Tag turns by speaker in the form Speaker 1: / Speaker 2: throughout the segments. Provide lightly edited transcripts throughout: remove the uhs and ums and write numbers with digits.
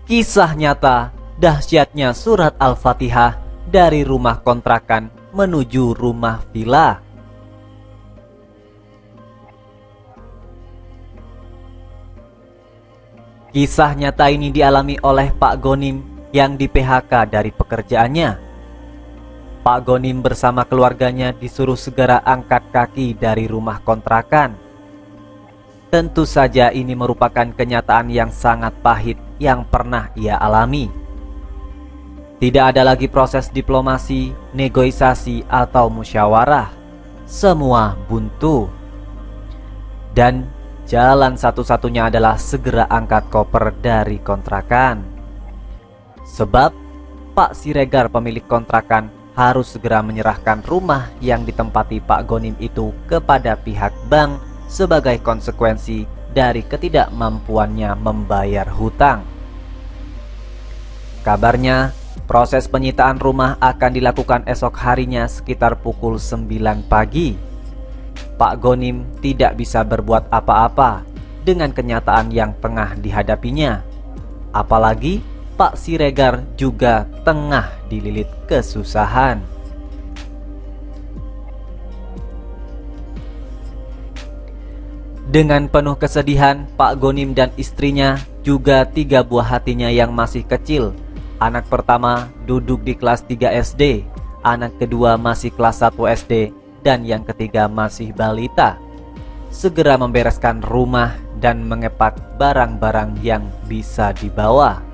Speaker 1: Kisah nyata dahsyatnya surat Al-Fatihah dari rumah kontrakan menuju rumah villa. Kisah nyata ini dialami oleh Pak Gonim yang di PHK dari pekerjaannya. Pak Gonim bersama keluarganya disuruh segera angkat kaki dari rumah kontrakan. Tentu saja ini merupakan kenyataan yang sangat pahit yang pernah ia alami. Tidak ada lagi proses diplomasi, negosiasi, atau musyawarah. Semua buntu. Dan jalan satu-satunya adalah segera angkat koper dari kontrakan. Sebab Pak Siregar pemilik kontrakan harus segera menyerahkan rumah yang ditempati Pak Gonim itu kepada pihak bank sebagai konsekuensi dari ketidakmampuannya membayar hutang. Kabarnya, proses penyitaan rumah akan dilakukan esok harinya sekitar pukul 9 pagi. Pak Gonim tidak bisa berbuat apa-apa dengan kenyataan yang tengah dihadapinya. Apalagi Pak Siregar juga tengah dililit kesusahan. Dengan penuh kesedihan, Pak Gonim dan istrinya, juga 3 buah hatinya yang masih kecil. Anak pertama duduk di kelas 3 SD, anak kedua masih kelas 1 SD, dan yang ketiga masih balita. Segera membereskan rumah dan mengepak barang-barang yang bisa dibawa.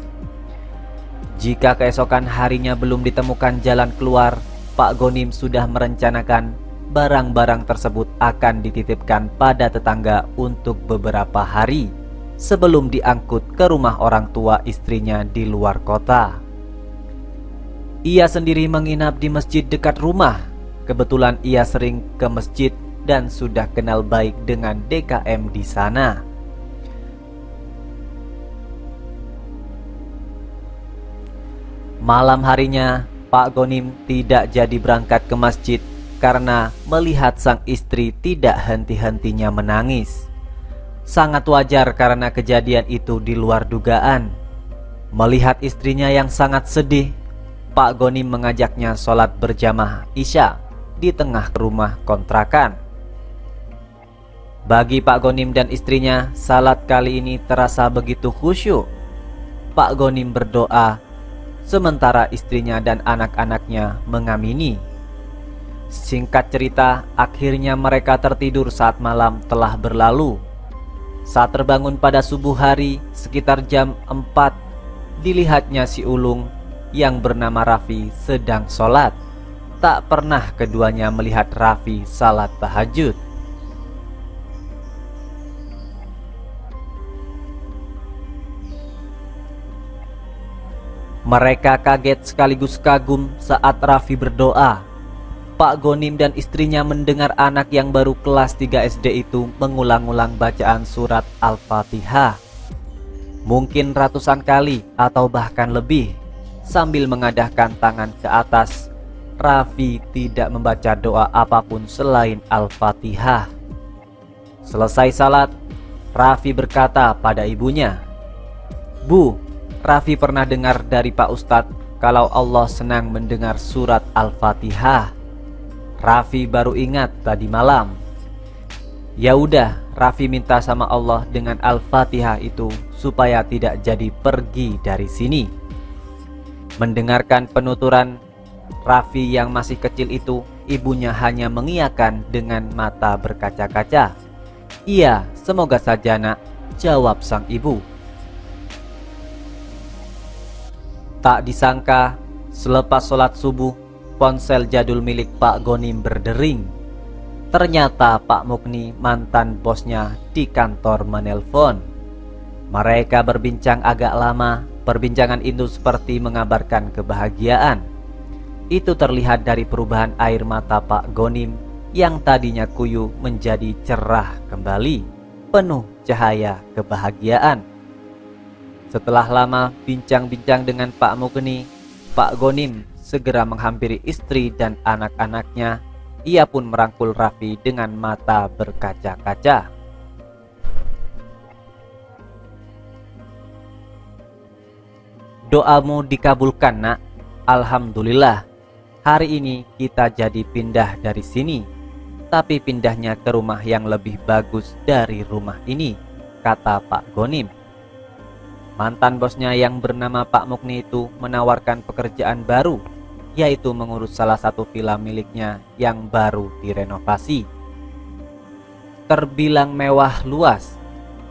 Speaker 1: Jika keesokan harinya belum ditemukan jalan keluar, Pak Gonim sudah merencanakan barang-barang tersebut akan dititipkan pada tetangga untuk beberapa hari sebelum diangkut ke rumah orang tua istrinya di luar kota. Ia sendiri menginap di masjid dekat rumah. Kebetulan ia sering ke masjid dan sudah kenal baik dengan DKM di sana. Malam harinya, Pak Gonim tidak jadi berangkat ke masjid karena melihat sang istri tidak henti-hentinya menangis. Sangat wajar karena kejadian itu di luar dugaan. Melihat istrinya yang sangat sedih, Pak Gonim mengajaknya sholat berjamaah Isya di tengah rumah kontrakan. Bagi Pak Gonim dan istrinya, salat kali ini terasa begitu khusyuk. Pak Gonim berdoa, sementara istrinya dan anak-anaknya mengamini. Singkat cerita, akhirnya mereka tertidur saat malam telah berlalu. Saat terbangun pada subuh hari, sekitar jam 4, dilihatnya si ulung yang bernama Raffi sedang sholat. Tak pernah keduanya melihat Raffi salat tahajud. Mereka kaget sekaligus kagum saat Raffi berdoa. Pak Gonim dan istrinya mendengar anak yang baru kelas 3 SD itu mengulang-ulang bacaan surat Al-Fatihah. Mungkin ratusan kali atau bahkan lebih. Sambil mengadahkan tangan ke atas, Raffi tidak membaca doa apapun selain Al-Fatihah. Selesai salat, Raffi berkata pada ibunya, "Bu, Raffi pernah dengar dari Pak Ustadz kalau Allah senang mendengar surat Al-Fatihah. Raffi baru ingat tadi malam." Ya udah, Raffi minta sama Allah dengan Al-Fatihah itu supaya tidak jadi pergi dari sini. Mendengarkan penuturan Raffi yang masih kecil itu, ibunya hanya mengiyakan dengan mata berkaca-kaca. "Iya, semoga saja nak," jawab sang ibu. Tak disangka, selepas sholat subuh, ponsel jadul milik Pak Gonim berdering. Ternyata Pak Mukni, mantan bosnya di kantor, menelpon. Mereka berbincang agak lama. Perbincangan itu seperti mengabarkan kebahagiaan. Itu terlihat dari perubahan air mata Pak Gonim yang tadinya kuyu menjadi cerah kembali, penuh cahaya kebahagiaan. Setelah lama bincang-bincang dengan Pak Mukni, Pak Gonim segera menghampiri istri dan anak-anaknya. Ia pun merangkul Raffi dengan mata berkaca-kaca. Doamu dikabulkan, Nak. Alhamdulillah. Hari ini kita jadi pindah dari sini, tapi pindahnya ke rumah yang lebih bagus dari rumah ini, kata Pak Gonim. Mantan bosnya yang bernama Pak Mukni itu menawarkan pekerjaan baru, yaitu mengurus salah satu villa miliknya yang baru direnovasi. Terbilang mewah luas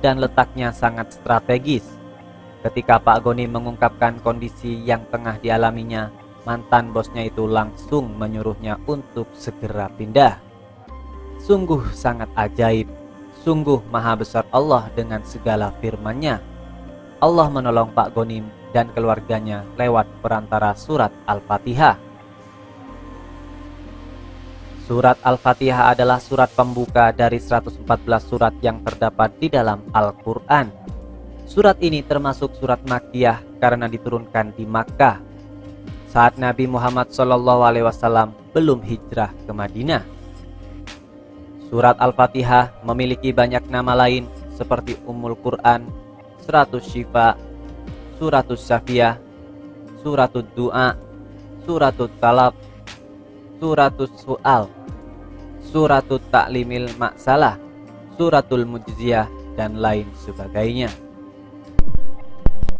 Speaker 1: dan letaknya sangat strategis. Ketika Pak Goni mengungkapkan kondisi yang tengah dialaminya, mantan bosnya itu langsung menyuruhnya untuk segera pindah. Sungguh sangat ajaib, sungguh maha besar Allah dengan segala firman-Nya. Allah menolong Pak Gonim dan keluarganya lewat perantara surat Al-Fatihah. Surat Al-Fatihah adalah surat pembuka dari 114 surat yang terdapat di dalam Al-Quran. Surat ini termasuk surat Makkiyah karena diturunkan di Makkah saat Nabi Muhammad SAW belum hijrah ke Madinah. Surat Al-Fatihah memiliki banyak nama lain seperti Ummul Quran, Suratus Syifa, Suratus Syafiyah, Suratul Du'a, Suratul Talab, Suratul Su'al, Suratul Ta'limil Ma'salah, Suratul Mujziyah, dan lain sebagainya.